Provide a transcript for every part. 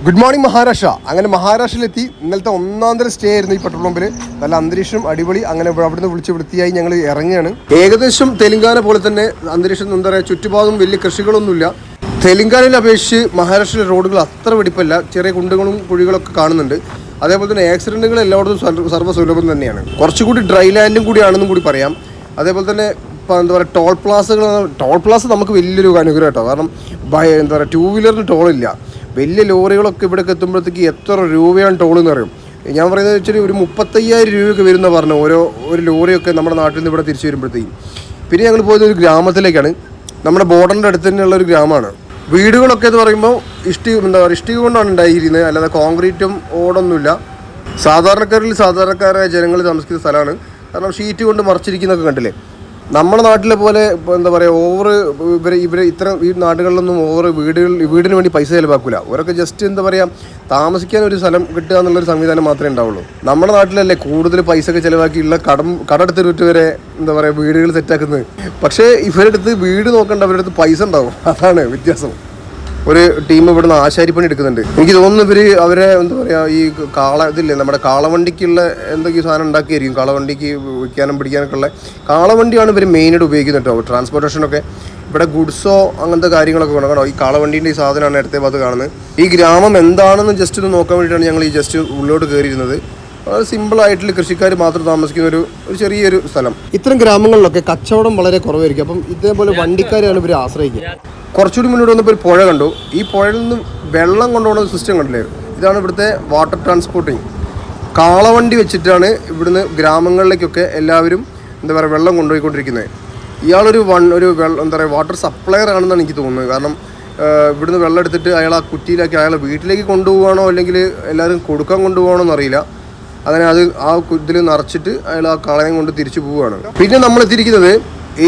Good morning Maharashtra. അങ്ങനെ മഹാരാഷ്ട്രയിലെത്തി. ഇന്നലത്തെ ഒന്നാന്തര stay ആയിരുന്നു ഈ പെട്രോൾ പമ്പിൽ. നല്ല അന്തരീക്ഷം അടിപൊളി. അങ്ങനെ അവിടുന്ന് വിളിച്ച് വൃത്തിയായി ഞങ്ങൾ ഇറങ്ങുകയാണ്. ഏകദേശം തെലുങ്കാന പോലെ തന്നെ അന്തരീക്ഷം. എന്താ പറയുക, ചുറ്റുപാടും വലിയ കൃഷികളൊന്നുമില്ല. തെലുങ്കാനയിൽ അപേക്ഷിച്ച് മഹാരാഷ്ട്രയിലെ റോഡുകൾ അത്ര വെടിപ്പല്ല. ചെറിയ കുണ്ടുകളും കുഴികളൊക്കെ കാണുന്നുണ്ട്. അതേപോലെ തന്നെ ആക്സിഡൻറ്റുകൾ എല്ലായിടത്തും സർവ്വസുലഭം തന്നെയാണ്. കുറച്ചുകൂടി ഡ്രൈ ലാൻഡും കൂടിയാണെന്നും കൂടി പറയാം. അതേപോലെ തന്നെ ഇപ്പോൾ എന്താ പറയുക, ടോൾ പ്ലാസ നമുക്ക് വലിയൊരു അനുഗ്രഹം കേട്ടോ. കാരണം എന്താ പറയുക, 2 വീലറിന് ടോളില്ല. വലിയ ലോറികളൊക്കെ ഇവിടേക്ക് എത്തുമ്പോഴത്തേക്ക് എത്ര രൂപയാണ് ടോൾ എന്ന് പറയും. ഞാൻ പറയുന്നത് വെച്ചാൽ ഒരു 35,000 രൂപയൊക്കെ വരുന്ന പറഞ്ഞു ഒരു ലോറിയൊക്കെ നമ്മുടെ നാട്ടിൽ നിന്ന് ഇവിടെ തിരിച്ചു വരുമ്പോഴത്തേക്കും. പിന്നെ ഞങ്ങൾ പോയത് ഒരു ഗ്രാമത്തിലേക്കാണ്. നമ്മുടെ ബോർഡറിൻ്റെ അടുത്ത് തന്നെയുള്ള ഒരു ഗ്രാമമാണ്. വീടുകളൊക്കെ എന്ന് പറയുമ്പോൾ ഇഷ്ടിക കൊണ്ടാണ് ഉണ്ടായിരിക്കുന്നത്, അല്ലാതെ കോൺക്രീറ്റും ഓടൊന്നുമില്ല. സാധാരണക്കാരായ ജനങ്ങൾ താമസിക്കുന്ന സ്ഥലമാണ്. കാരണം ഷീറ്റ് കൊണ്ട് മറച്ചിരിക്കുന്നതൊക്കെ കണ്ടില്ലേ. നമ്മുടെ നാട്ടിലെ പോലെ എന്താ പറയുക, ഇത്തരം ഈ നാടുകളിലൊന്നും വീടിന് വേണ്ടി പൈസ ചിലവാക്കില്ല. അവരൊക്കെ ജസ്റ്റ് എന്താ പറയുക, താമസിക്കാൻ ഒരു സ്ഥലം കിട്ടുക എന്നുള്ളൊരു സംവിധാനം മാത്രമേ ഉണ്ടാവുള്ളൂ. നമ്മുടെ നാട്ടിലല്ലേ കൂടുതൽ പൈസ ഒക്കെ ചിലവാക്കിയുള്ള കടമെടുത്തിട്ട് വരെ എന്താ പറയുക വീടുകൾ സെറ്റാക്കുന്നത്. പക്ഷേ ഇവരെടുത്ത് വീട് നോക്കേണ്ട, അവരുടെ അടുത്ത് പൈസ ഉണ്ടാവും. അതാണ് വ്യത്യാസം. ഒരു ടീം ഇവിടുന്ന് ആശാരിപ്പണി എടുക്കുന്നുണ്ട്. എനിക്ക് തോന്നുന്നു അവരെ എന്താ പറയുക, ഈ ഇതില്ലേ നമ്മുടെ കാളവണ്ടിക്കുള്ള എന്തൊക്കെയോ സാധനം ഉണ്ടാക്കിയായിരിക്കും. കാളവണ്ടിക്ക് വിൽക്കാനും പിടിക്കാനൊക്കെ ഉള്ള കാളവണ്ടിയാണ് ഇവർ മെയിനായിട്ട് ഉപയോഗിക്കുന്നത് കേട്ടോ. ട്രാൻസ്പോർട്ടേഷനൊക്കെ ഇവിടെ ഗുഡ്സോ അങ്ങനത്തെ കാര്യങ്ങളൊക്കെ വേണം കേട്ടോ. ഈ കാളവണ്ടീൻ്റെ ഈ സാധനമാണ് ഇടത്തെ ഭാഗത്ത് കാണുന്നത്. ഈ ഗ്രാമം എന്താണെന്ന് ജസ്റ്റ് ഒന്ന് നോക്കാൻ വേണ്ടിയിട്ടാണ് ഞങ്ങൾ ഈ ജസ്റ്റ് ഉള്ളിലോട്ട് കയറിയിരുന്നത്. വളരെ സിമ്പിളായിട്ടുള്ള കൃഷിക്കാർ മാത്രം താമസിക്കുന്ന ഒരു ചെറിയൊരു സ്ഥലം. ഇത്തരം ഗ്രാമങ്ങളിലൊക്കെ കച്ചവടം വളരെ കുറവായിരിക്കും. അപ്പം ഇതേപോലെ വണ്ടിക്കാരെയാണ് ഇവർ ആശ്രയിക്കുക. കുറച്ചുകൂടി മുന്നോട്ട് വന്നപ്പോൾ ഒരു പുഴ കണ്ടു. ഈ പുഴയിൽ നിന്ന് വെള്ളം കൊണ്ടുപോകുന്ന സിസ്റ്റം കണ്ടില്ലേ. ഇതാണ് ഇവിടുത്തെ വാട്ടർ ട്രാൻസ്പോർട്ടിങ്. കാളവണ്ടി വെച്ചിട്ടാണ് ഇവിടുന്ന് ഗ്രാമങ്ങളിലേക്കൊക്കെ എല്ലാവരും എന്താ പറയുക വെള്ളം കൊണ്ടുപോയിക്കൊണ്ടിരിക്കുന്നത്. ഇയാളൊരു എന്താ പറയുക വാട്ടർ സപ്ലയർ ആണെന്നാണ് എനിക്ക് തോന്നുന്നത്. കാരണം ഇവിടുന്ന് വെള്ളം എടുത്തിട്ട് അയാൾ ആ കുറ്റിയിലാക്കി അയാളെ വീട്ടിലേക്ക് കൊണ്ടുപോകണോ അല്ലെങ്കിൽ എല്ലാവരും കൊടുക്കാൻ കൊണ്ടുപോകണോ എന്നറിയില്ല. അങ്ങനെ അത് ആ ഇതിൽ നിറച്ചിട്ട് അയാൾ ആ കാളയം കൊണ്ട് തിരിച്ചു പോവുകയാണ്. പിന്നെ നമ്മൾ എത്തിയിരിക്കുന്നത്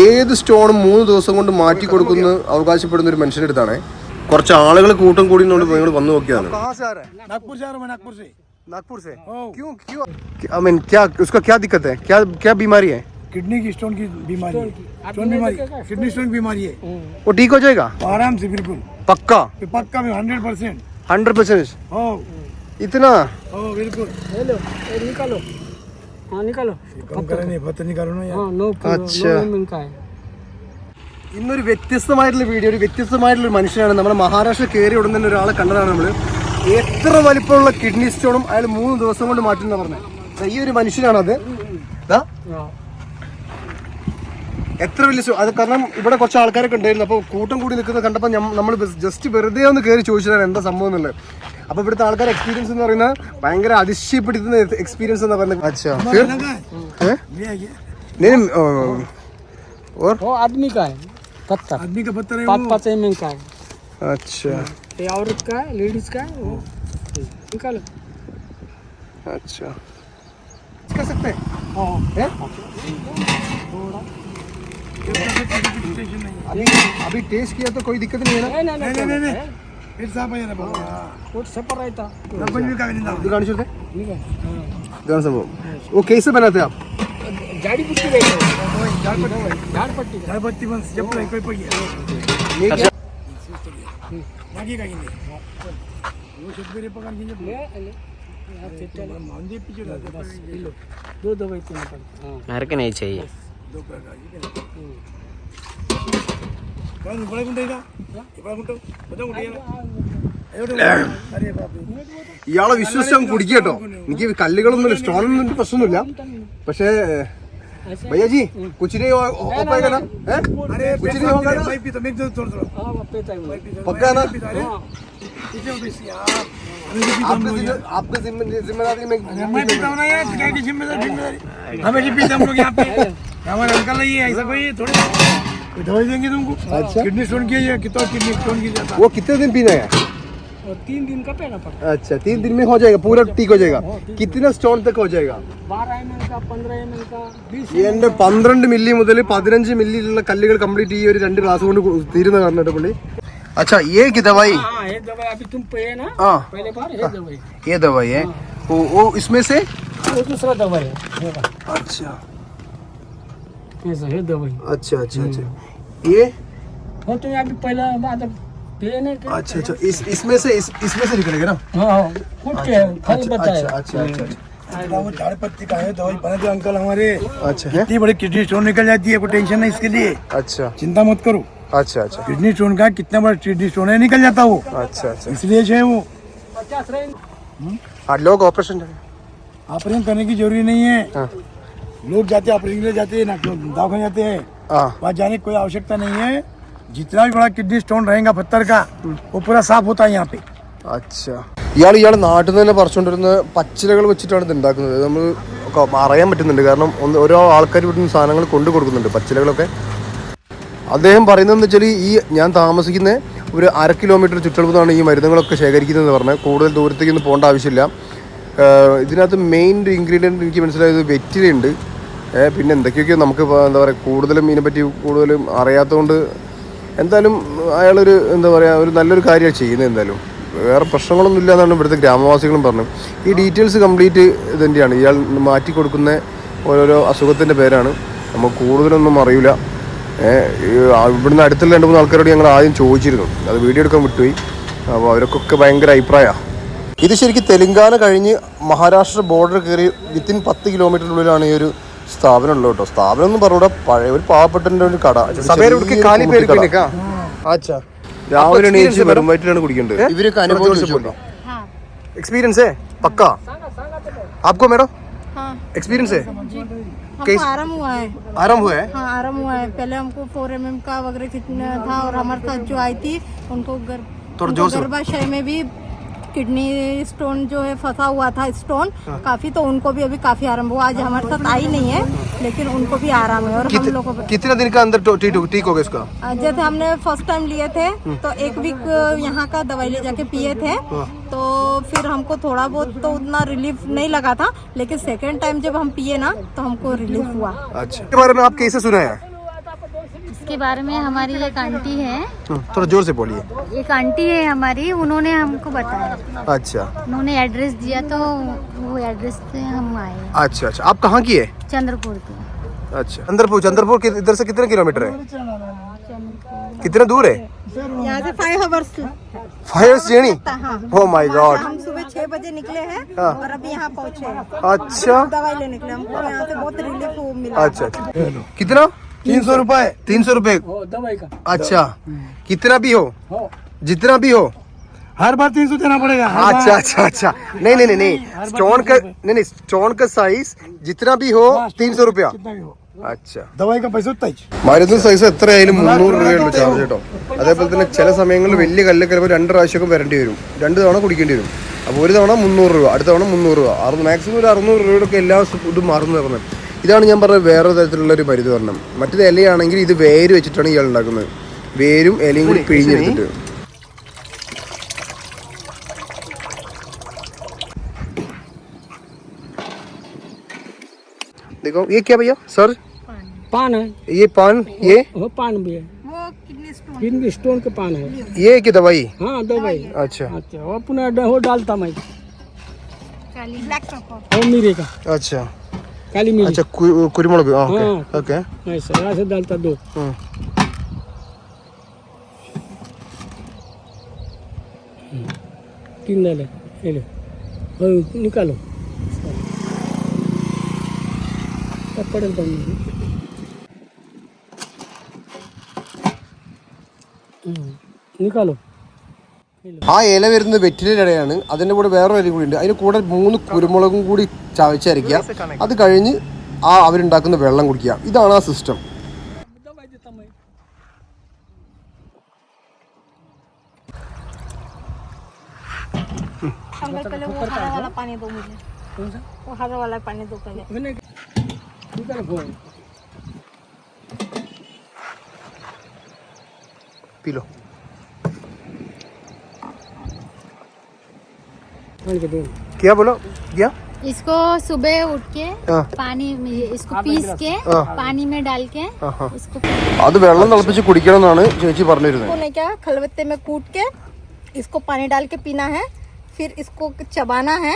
ഏത് സ്റ്റോണും 3 ദിവസം കൊണ്ട് മാറ്റി കൊടുക്കുന്ന അവകാശപ്പെടുന്ന ഒരു മനുഷ്യൻ്റെ അടുത്താണ്. കുറച്ച് ആളുകൾ കൂട്ടം കൂടി നിങ്ങൾ വന്നു നോക്കിയാണ്. किडनी की स्टोन की बीमारी है। किडनी स्टोन बीमारी है। वो ठीक हो जाएगा आराम से, बिल्कुल पक्का 100%। इतना बिल्कुल। हेलो निकालो, हाँ निकालो, पत्थर निकालो ना यार। अच्छा, ഇന്നൊരു വ്യത്യസ്തമായിട്ടുള്ള വീഡിയോ, ഒരു വ്യത്യസ്തമായിട്ടുള്ള ഒരു മനുഷ്യനാണ്. നമ്മുടെ മഹാരാഷ്ട്ര കയറി ഉടൻ തന്നെ ഒരാളെ കണ്ടതാണ് നമ്മൾ. എത്ര വലിപ്പമുള്ള കിഡ്നി സ്റ്റോണും അയാൾ 3 ദിവസം കൊണ്ട് മാറ്റുന്ന പറഞ്ഞത്. ഈ ഒരു മനുഷ്യനാണത്. എത്ര വലിയ അത്. കാരണം ഇവിടെ കുറച്ച് ആൾക്കാരൊക്കെ ഉണ്ടായിരുന്നു. അപ്പോൾ കൂട്ടം കൂടി നിൽക്കുന്നത് കണ്ടപ്പോൾ നമ്മൾ ജസ്റ്റ് വെറുതെ ഒന്ന് കയറി ചോദിച്ചതാണ് എന്താ സംഭവം എന്നുള്ളത്. അപ്പോൾ ഇവിടുത്തെ ആൾക്കാർ എക്സ്പീരിയൻസ് എന്ന് പറയുന്നത് ഭയങ്കര അതിശയപ്പെടുത്തുന്ന എക്സ്പീരിയൻസ് എന്നാ പറയുന്നത്. आदमी का है पत्थर, आदमी का पत्थर है। 5 mm का है। अच्छा, ये औरत का है, लेडीज का है। निकालो। अच्छा, कर सकते हैं। अभी टेस्ट किया तो कोई दिक्कत नहीं है ना? नहीं फिर साफ है ना बाबा। कुछ सपर रहता नंबर भी का नहीं दुकान छोड़ते दुकान सब वो कैसे बनाते हैं आप? झाड़ी पुट्टी रहती है, झाड़ पट्टी बस जब कोई पड़ गया ये बाकी का नहीं वो सब मेरे पकड़ के ले मांझे पीछे रहते। दो दवाई तीन पड़ती। मेरे को नहीं चाहिए। 2 प्रकार की कौन बड़ा गुंडा है बड़ा गुंडा बड़ा गुंडा ഇയാളെ വിശ്വസിച്ച് അവൻ കുടിക്കുക കേട്ടോ. എനിക്ക് കല്ലുകളൊന്നുമില്ല, സ്റ്റോണൊന്നും എനിക്ക് പ്രശ്നമൊന്നുമില്ല. പക്ഷേ भैया जी कुछ नहीं हो पाएगा ना? अरे कुछ नहीं होगा ना? पाइप तो मेरे तो थोड़ा पक्का ना? आपकी जिम्मेदारी में मैं पीता हूं ना यार, क्या की जिम्मेदारी हमें भी पीते हम लोग यहाँ पे। हमारे अंकल नहीं है ऐसा कोई थोड़ी दवाई देंगे तुमको। अच्छा, किडनी स्टोन की है, कितना किडनी स्टोन की जाता है। वो कितने दिन पीना है? 3 दिन का पीना पड़ता है। अच्छा, 3 दिन में हो जाएगा, पूरा ठीक हो जाएगा। कितना स्टोन तक हो जाएगा? 12 ml का, 15 ml का, 20 എന്റെ 12 മില്ലി മുതൽ 15 മില്ലിയിലുള്ള കല്ലുകൾ കംപ്ലീറ്റ് ഈ ഒരു 2 ഗ്ലാസ് കൊണ്ട് തീരുന്ന പറഞ്ഞിട്ട് പുള്ളി. अच्छा, ये की दवाई? हाँ, ये दवाई अभी तुम पे है ना? हाँ, पहले बार ये दवाई। ये दवाई है। वो इसमें से वो दूसरा दवाई है। अच्छा ऐसा है दवाई। अच्छा अच्छा अच्छा, ये वो तो अभी पहला बाद पेन है क्या? अच्छा अच्छा इसमें से निकलेगा ना हाँ फूट के फल बताया। अच्छा अच्छा वो झाड़ पत्ती का है, दवाई बना दो अंकल हमारे। अच्छा है इतनी बड़ी किडनी स्टोन निकल जाती है, कोई टेंशन नहीं इसके लिए, अच्छा चिंता मत करो। अच्छा अच्छा किडनी स्टोन का कितना बड़ा किडनी स्टोन है, निकल जाता वो, अच्छा अच्छा इसलिए जो है वो 8 लोग ऑपरेशन ऑपरेशन करने की जरूरी नहीं है। हाँ लोग जाते हैं ऑपरेशन के लिए, जाते हैं ना दवाखाने जाते हैं, हाँ वहाँ जाने की कोई आवश्यकता नहीं है। जितना भी बड़ा किडनी स्टोन रहेगा पत्थर का, वो पूरा साफ होता है यहाँ पे। അച്ഛാ ഇയാൾ നാട്ടിൽ നിന്ന് തന്നെ പറിച്ചുകൊണ്ടിരുന്ന പച്ചിലകൾ വെച്ചിട്ടാണ് ഇത് ഉണ്ടാക്കുന്നത്. നമ്മൾ അറിയാൻ പറ്റുന്നുണ്ട്, കാരണം ഓരോ ആൾക്കാർ ഇവിടുന്ന് സാധനങ്ങൾ കൊണ്ടു കൊടുക്കുന്നുണ്ട്, പച്ചിലകളൊക്കെ. അദ്ദേഹം പറയുന്നതെന്ന് വെച്ചാൽ ഈ ഞാൻ താമസിക്കുന്ന ഒരു 1/2 കിലോമീറ്റർ ചുറ്റളവിലാണ് ഈ മരുന്നുകളൊക്കെ ശേഖരിക്കുന്നതെന്ന് പറഞ്ഞാൽ കൂടുതൽ ദൂരത്തേക്കൊന്നും പോകേണ്ട ആവശ്യമില്ല. ഇതിനകത്ത് മെയിൻ ഇൻഗ്രീഡിയൻറ്റ് എനിക്ക് മനസ്സിലായത് വെറ്റിലയുണ്ട്, പിന്നെ എന്തൊക്കെയൊക്കെയോ നമുക്ക് എന്താ പറയുക കൂടുതലും ഇതിനെപ്പറ്റി കൂടുതലും അറിയാത്തതുകൊണ്ട് എന്തായാലും അയാളൊരു എന്താ പറയുക ഒരു നല്ലൊരു കാര്യമാണ് ചെയ്യുന്നത്. എന്തായാലും വേറെ പ്രശ്നങ്ങളൊന്നും ഇല്ല എന്നാണ് ഇവിടുത്തെ ഗ്രാമവാസികളും പറഞ്ഞു. ഈ ഡീറ്റെയിൽസ് കംപ്ലീറ്റ് ഇതന്നെയാണ്, ഇയാൾ മാറ്റി കൊടുക്കുന്ന ഓരോരോ അസുഖത്തിൻ്റെ പേരാണ്. നമുക്ക് കൂടുതലൊന്നും അറിയില്ല. ഇവിടുന്ന് അടുത്തുള്ള 2-3 ആൾക്കാരോട് ഞങ്ങൾ ആദ്യം ചോദിച്ചിരുന്നു, അത് വീഡിയോ എടുക്കാൻ വിട്ടുപോയി. അപ്പോൾ അവരൊക്കെ ഭയങ്കര അഭിപ്രായമാണ്. ഇത് ശരിക്കും തെലുങ്കാന കഴിഞ്ഞ് മഹാരാഷ്ട്ര ബോർഡർ കയറി വിത്തിൻ 10 കിലോമീറ്ററിനുള്ളിലാണ് ഈ ഒരു സ്ഥാപനം ഉള്ളത് കേട്ടോ. സ്ഥാപനം എന്ന് പറഞ്ഞൂടെ, പഴയ ഒരു പാവപ്പെട്ടൻ്റെ ഒരു കട. രാവിലെ എണീച്ച് വെറും വയറ്റിലാണ് കുടിക്കേണ്ടത്. ഇവരൊക്കെ അനുഭവം एक्सपीरियंस है पक्का आपको मैडम? हाँ एक्सपीरियंस है? हमको आराम हुआ है। आराम हुआ है? हाँ आराम हुआ है। पहले हमको 4 mm का वगैरह कितना था, और हमारे साथ जो आई थी उनको गर्भाशय में भी किडनी स्टोन जो है फंसा हुआ था स्टोन काफी, तो उनको भी अभी काफी आराम हुआ। आज हमारे साथ आई नहीं है लेकिन उनको भी आराम है। और हम लोगों को कितने दिन का अंदर ठीक हो गया इसका? जैसे हमने फर्स्ट टाइम लिए थे तो 1 वीक यहाँ का दवाई ले जाके पिए थे, तो फिर हमको थोड़ा बहुत तो उतना रिलीफ नहीं लगा था, लेकिन सेकेंड टाइम जब हम पिए ना तो हमको रिलीफ हुआ। अच्छा, इसके बारे में आप कैसे सुना है? इसके बारे में हमारी एक आंटी है, थोड़ा जोर से बोलिए। एक आंटी है हमारी, उन्होंने हमको बताया। अच्छा, उन्होंने एड्रेस दिया तो वो एड्रेस से हम आए। अच्छा अच्छा, आप कहाँ की है? चंद्रपुर के। अच्छा, चंद्रपुर के इधर से कितने किलोमीटर है? कितना दूर है? यहाँ से 5 hours 5 hours journey? Oh my God. हम सुबह 6 बजे निकले हैं हाँ। और अभी यहाँ पहुँचे हैं। अच्छा दवाई लेने के लिए हमको यहाँ से बहुत रिलीफ मिला। अच्छा अच्छा, कितना? 300 रुपए। 300 रुपए? दवाई का। अच्छा, कितना भी हो, जितना भी हो, हर बार 300 देना पड़ेगा। अच्छा अच्छा अच्छा, नहीं स्टोन का साइज जितना भी हो 300 रुपया. अच्छा, दवाई का पैसा उतना ही। മരുന്ന് സൈസ് എത്രയായാലും 300 രൂപയുള്ളൂ ചാർജ് കേട്ടോ. അതേപോലെ തന്നെ ചില സമയങ്ങളിൽ വലിയ കല്ലൊക്കെ ചിലപ്പോൾ 2 പ്രാവശ്യമൊക്കെ വരേണ്ടി വരും, 2 തവണ കുടിക്കേണ്ടി വരും. അപ്പോൾ ഒരു തവണ 300 രൂപ, അടുത്ത തവണ 300 രൂപ, മാക്സിമം ഒരു 600 രൂപയൊക്കെ എല്ലാ ഇതും മാറുന്നു പറഞ്ഞത്. ഇതാണ് ഞാൻ പറഞ്ഞത് വേറെ തരത്തിലുള്ള ഒരു മരുന്ന് പറഞ്ഞത്. മറ്റേത് ഇലയാണെങ്കിൽ ഇത് വേര് വെച്ചിട്ടാണ് ഇയാൾ ഉണ്ടാക്കുന്നത്, വേരും ഇലയും കൂടി പിഴിഞ്ഞെടുത്തിട്ട്. देखो ये क्या भैया सर? पान है ये पान, ये वो पान भी है, वो किडनी किडनी स्टोन के पान है। ये की दवाई? हाँ दवाई। अच्छा अच्छा, वो पुनः वो डालता मैं, ब्लैक पेपर। वो मिरे का अच्छा काली मिरी। अच्छा, कुरुमुളക്. ओके हाँ। ओके, ऐसा ऐसे डालता 2। 3 डाले, ये लो, और निकालो पड़े निकालो। ആ ഇല വരുന്നത് വെറ്റിലയുടെ ഇലയാണ്. അതിൻ്റെ കൂടെ വേറെ ഇല കൂടി ഉണ്ട്. അതിന് കൂടെ 3 കുരുമുളകും കൂടി ചവച്ചരയ്ക്കുക. അത് കഴിഞ്ഞ് അവരുണ്ടാക്കുന്ന വെള്ളം കുടിക്കുക. ഇതാണ് ആ സിസ്റ്റം. अंकल पहले वो हरा वाला पानी दो मुझे, वो हरा वाला पानी दो पहले। निकालो पी लो. क्या बोलो क्या? इसको सुबह उठ के हाँ। पानी में इसको पीस के हाँ। पानी में डाल के हाँ। इसको അത് വെള്ളം തിളപ്പിച്ച് കുടിക്കണം എന്നാണ് ചേച്ചി പറഞ്ഞിരുന്നത്. इसको नहीं क्या खलबत्ते में कूट के इसको पानी डाल के पीना है, फिर इसको चबाना है,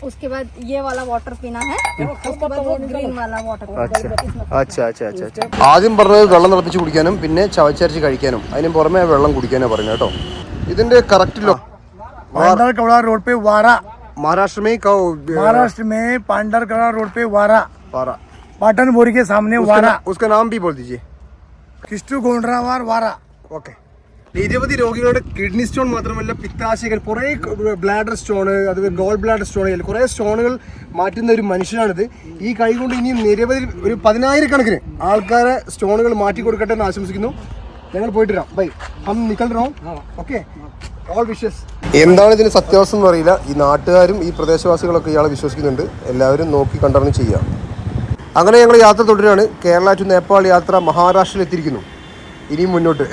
उसके बाद ये वाला वाटर पीना है, उसके बाद वो ग्रीन वाला वाटर ആദ്യം പറഞ്ഞത് വെള്ളം തിളപ്പിച്ച് കുടിക്കാനും പിന്നെ ചവച്ചരച്ച് കഴിക്കാനും അതിന് പുറമെ വെള്ളം കുടിക്കാനാണ് പറയുന്നത് കേട്ടോ. ഇതിന്റെ കറക്റ്റ് पांडरकड़ा रोड पे वारा, महाराष्ट्र में महाराष्ट्र में पांडरकड़ा रोड पे वारा, पारा पाटन बोरी के सामने वारा, उसका नाम भी बोल दीजिए. किस्टू गोंड्रावार वारा. ഓക്കെ. നിരവധി രോഗികളുടെ കിഡ്നി സ്റ്റോൺ മാത്രമല്ല പിത്താശയകൾ, കുറേ ബ്ലാഡർ സ്റ്റോൺ, അതുപോലെ ഗോൾ ബ്ലാഡർ സ്റ്റോൺ, കുറേ സ്റ്റോണുകൾ മാറ്റുന്ന ഒരു മനുഷ്യനാണിത്. ഈ കൈ കൊണ്ട് ഇനി നിരവധി ഒരു 10,000 ആൾക്കാരെ സ്റ്റോണുകൾ മാറ്റി കൊടുക്കട്ടെ എന്ന് ആശംസിക്കുന്നു. ഞങ്ങൾ പോയിട്ട് വരാം. ബൈ. ഹം നിക്കൽ റോ. ഓക്കെ. All wishes. എന്താണ് ഇതിന് സത്യാവസ്ഥ എന്ന് അറിയില്ല. ഈ നാട്ടുകാരും ഈ പ്രദേശവാസികളൊക്കെ ഇയാളെ വിശ്വസിക്കുന്നുണ്ട്. എല്ലാവരും നോക്കി കണ്ടറിഞ്ഞ് ചെയ്യുക. അങ്ങനെ ഞങ്ങൾ യാത്ര തുടരുകയാണ്. കേരള ടു നേപ്പാൾ യാത്ര മഹാരാഷ്ട്രയിൽ എത്തിയിരിക്കുന്നു. ഇനിയും മുന്നോട്ട്.